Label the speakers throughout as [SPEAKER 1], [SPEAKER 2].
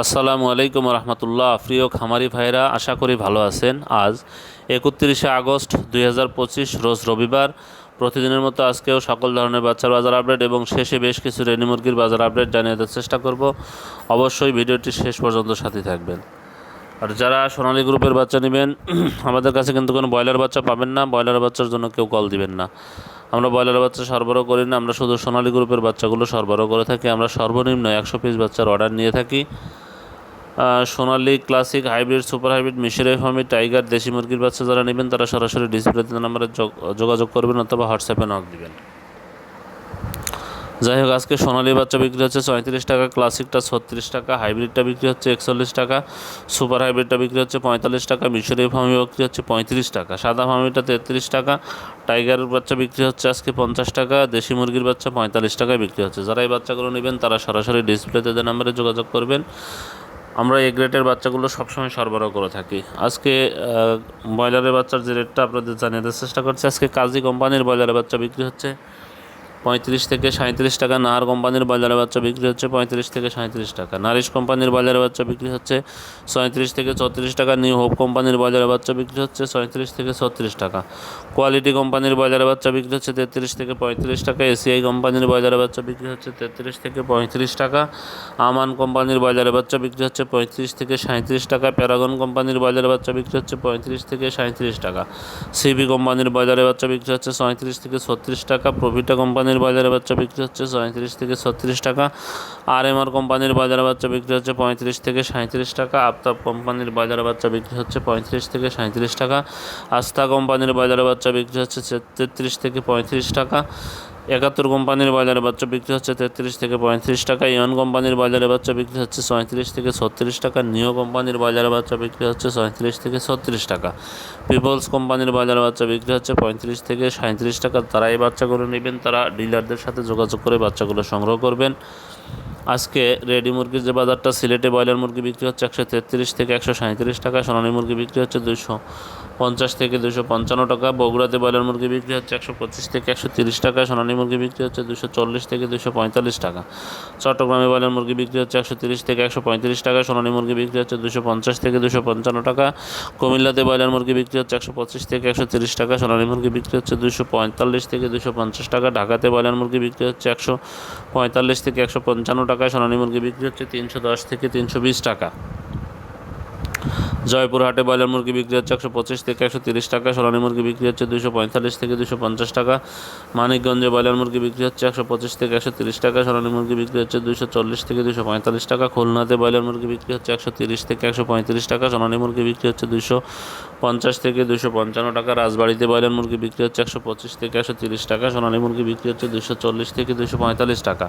[SPEAKER 1] আসসালামু আলাইকুম রহমতুল্লাহ। প্রিয় খামারি ভাইরা, আশা করি ভালো আছেন। আজ 31শে আগস্ট 2025 রোজ রবিবার। প্রতিদিনের মতো আজকেও সকল ধরনের বাচ্চার বাজার আপডেট এবং শেষে বেশ কিছু রেডি মুরগির বাজার আপডেট জানিয়ে দেওয়ার চেষ্টা করব। অবশ্যই ভিডিওটি শেষ পর্যন্ত সাথে থাকবেন। আর যারা সোনালী গ্রুপের বাচ্চা নেবেন, আমাদের কাছে কিন্তু কোনো ব্রয়লার বাচ্চা পাবেন না। ব্রয়লার বাচ্চার জন্য কেউ কল দিবেন না। আমরা ব্রয়লার বাচ্চা সরবরাহ করি না, আমরা শুধু সোনালী গ্রুপের বাচ্চাগুলো সরবরাহ করে থাকি। আমরা সর্বনিম্ন 100 পিস বাচ্চার অর্ডার নিয়ে থাকি। Sonali, classic, hybrid, super hybrid, মিশরি ফার্মি, টাইগার, দেশি মুরগির বাচ্চা যারা নেবেন তারা সরাসরি ডিসপ্লেতে নাম্বারে যোগাযোগ করবেন অথবা হোয়াটসঅ্যাপে নক দিবেন। যাই হোক, আজকে সোনালী বাচ্চা বিক্রি হচ্ছে 34 টাকা, ক্লাসিকটা 36 টাকা, হাইব্রিডটা বিক্রি হচ্ছে 41 টাকা, সুপার হাইব্রিডটা বিক্রি হচ্ছে 45 টাকা, মিশরি ফার্মি বিক্রি হচ্ছে 35 টাকা, সাদা ফার্মিটা 33 টাকা, টাইগারের বাচ্চা বিক্রি হচ্ছে আজকে 50 টাকা, দেশি মুরগির বাচ্চা 45 টাকায় বিক্রি হচ্ছে। যারা এই বাচ্চাগুলো নেবেন তারা সরাসরি ডিসপ্লেতে যে নাম্বারে যোগাযোগ করবেন। আমরা এই গ্রেডের বাচ্চাগুলো সবসময় সরবরাহ করে থাকি। আজকে ব্রয়লারের বাচ্চার যে রেটটা আপনাদের জানিয়ে দেওয়ার চেষ্টা করছি। আজকে কাজী কোম্পানির ব্রয়লারের বাচ্চা বিক্রি হচ্ছে 35 থেকে 37 টাকা, নাহার কোম্পানির ব্রয়লারের বাচ্চা বিক্রি হচ্ছে 35 থেকে 37 টাকা, নারিশ কোম্পানির ব্রয়লারের বাচ্চা বিক্রি হচ্ছে 37 থেকে 34 টাকা, নিউ হোপ কোম্পানির ব্রয়লারের বাচ্চা বিক্রি হচ্ছে 37 থেকে 36 টাকা, কোয়ালিটি কোম্পানির ব্রয়লারের বাচ্চা বিক্রি হচ্ছে 33 থেকে 35 টাকা, এসিআই কোম্পানির ব্রয়লারের বাচ্চা বিক্রি হচ্ছে 33 থেকে 35 টাকা, আমান কোম্পানির ব্রয়লারের বাচ্চা বিক্রি হচ্ছে 35 থেকে 37 টাকা, প্যারাগন কোম্পানির ব্রয়লারের বাচ্চা বিক্রি হচ্ছে 35 থেকে 37 টাকা, সিবি কোম্পানির ব্রয়লারের বাচ্চা বিক্রি হচ্ছে 37 থেকে 36 টাকা, প্রভিটা কোম্পানির বাজারে বাচ্চা বিক্রি হচ্ছে 37 থেকে 36 টাকা, আরএমআর কোম্পানির বাজারে বাচ্চা বিক্রি হচ্ছে 35 থেকে 37 টাকা, আফতাব কোম্পানির বাজারে বাচ্চা বিক্রি হচ্ছে 35 থেকে 37 টাকা, আস্থা কোম্পানির বাজারে বাচ্চা বিক্রি হচ্ছে 33 থেকে 35 টাকা, 71 কোম্পানির বাজারে বাচ্চা বিক্রি হচ্ছে 33 থেকে 35 টাকা, ইয়ন কোম্পানির বাজারে বাচ্চা বিক্রি হচ্ছে 37 থেকে 36 টাকা, নিও কোম্পানির বাজারে বাচ্চা বিক্রি হচ্ছে 37 থেকে 36 টাকা, পিপলস কোম্পানির বাজারে বাচ্চা বিক্রি হচ্ছে 35 থেকে 37 টাকা। তারা এই বাচ্চাগুলো নেবেন তারা ডিলারদের সাথে যোগাযোগ করে বাচ্চাগুলো সংগ্রহ করবেন। আজকে রেডি মুরগির যে বাজারটা, সিলেটে ব্রয়লার মুরগি বিক্রি হচ্ছে 133 থেকে 137 টাকা, সোনালী মুরগি বিক্রি হচ্ছে 250 থেকে 255 টাকা, বগুড়াতে ব্রয়লার মুরগি বিক্রি হচ্ছে 125 থেকে 130 টাকা, সোনালী মুরগি বিক্রি হচ্ছে 240 থেকে 245 টাকা, চট্টগ্রামে ব্রয়লার মুরগি বিক্রি হচ্ছে 130 থেকে 135 টাকা, সোনালী মুরগি বিক্রি হচ্ছে 250 থেকে 255 টাকা, কুমিল্লাতে ব্রয়লার মুরগি বিক্রি হচ্ছে 125 থেকে 130 টাকা, সোনালী মুরগি বিক্রি হচ্ছে 245 থেকে 250 টাকা, ঢাকাতে ব্রয়লার মুরগি বিক্রি হচ্ছে 145 থেকে 155 টাকা, সোনালী মুরগি বিক্রি হচ্ছে 310 থেকে 320 টাকা, জয়পুরহাটে ব্রয়লার মুরগি বিক্রি হচ্ছে 125 থেকে 130 টাকা, সোনালী মুরগি বিক্রি হচ্ছে 245 থেকে 250 টাকা, মানিকগঞ্জে ব্রয়লার মুরগি বিক্রি হচ্ছে 125 থেকে 130 টাকা, সোনালী মুরগি বিক্রি হচ্ছে 240 থেকে 245 টাকা, খুলনাতে ব্রয়লার মুরগি বিক্রি হচ্ছে 130 থেকে 135 টাকা, সোনালী মুরগি বিক্রি হচ্ছে 250 থেকে 255 টাকা, রাজবাড়িতে ব্রয়লার মুরগি বিক্রি হচ্ছে 125 থেকে 130 টাকা, সোনালী মুরগি বিক্রি হচ্ছে 240 থেকে 245 টাকা,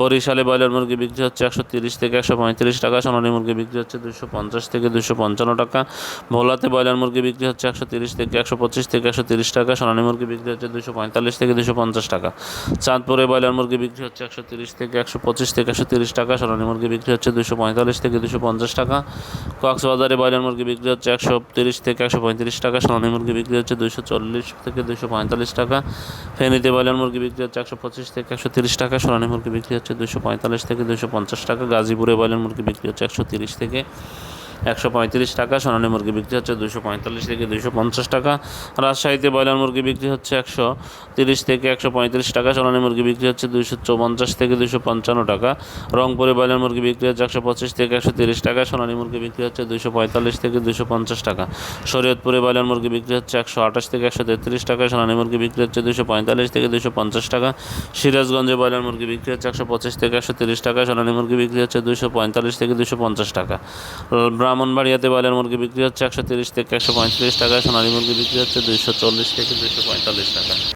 [SPEAKER 1] বরিশালে ব্রয়লার মুরগি বিক্রি হচ্ছে 130 থেকে 135 টাকা, সোনালী মুরগি বিক্রি হচ্ছে 250 থেকে 255 টাকা, ভোলাতে ব্রয়লার মুরগি বিক্রি হচ্ছে 130 থেকে 125 থেকে 130 টাকা, সোনালী মুরগি বিক্রি হচ্ছে 245 থেকে 250 টাকা, চাঁদপুরে ব্রয়লার মুরগি বিক্রি হচ্ছে 130 থেকে 125 থেকে 130 টাকা, সোনালী মুরগি বিক্রি হচ্ছে 245 থেকে 250 টাকা, কক্সবাজারে ব্রয়লার মুরগি বিক্রি হচ্ছে 130 থেকে 135 টাকা, সোনালী মুরগি বিক্রি হচ্ছে 240 থেকে 245 টাকা, ফেনীতে ব্রয়লার মুরগি বিক্রি হচ্ছে 125 থেকে 130 টাকা, সোনালী মুরগি বিক্রি হচ্ছে 245 থেকে 250 টাকা, গাজীপুরে ব্রয়লার মুরগি বিক্রি হচ্ছে 130 থেকে 135 টাকা, সোনালী মুরগি বিক্রি হচ্ছে 245 থেকে 250 টাকা, রাজশাহীতে ব্রয়লার মুরগি বিক্রি হচ্ছে 130 থেকে 135 টাকা, সোনালী মুরগি বিক্রি হচ্ছে 250 থেকে 255 টাকা, রংপুরে ব্রয়লার মুরগি বিক্রি হচ্ছে 125 থেকে 130 টাকা, সোনালী মুরগি বিক্রি হচ্ছে 245 থেকে 250 টাকা, শরীয়তপুরে ব্রয়লার মুরগি বিক্রি হচ্ছে 128 থেকে 133 টাকা, সোনালী মুরগি বিক্রি হচ্ছে 245 থেকে 250 টাকা, সিরাজগঞ্জে ব্রয়লার মুরগি বিক্রি হচ্ছে 125 থেকে 130 টাকা, সোনালী মুরগি বিক্রি হচ্ছে 245 থেকে 250 টাকা, ব্রাহ্মণবাড়িয়াতে ব্রয়লার মুরগি বিক্রি হচ্ছে 130 থেকে 135 টাকা, সোনালী মুরগি বিক্রি হচ্ছে 240 থেকে 245 টাকা।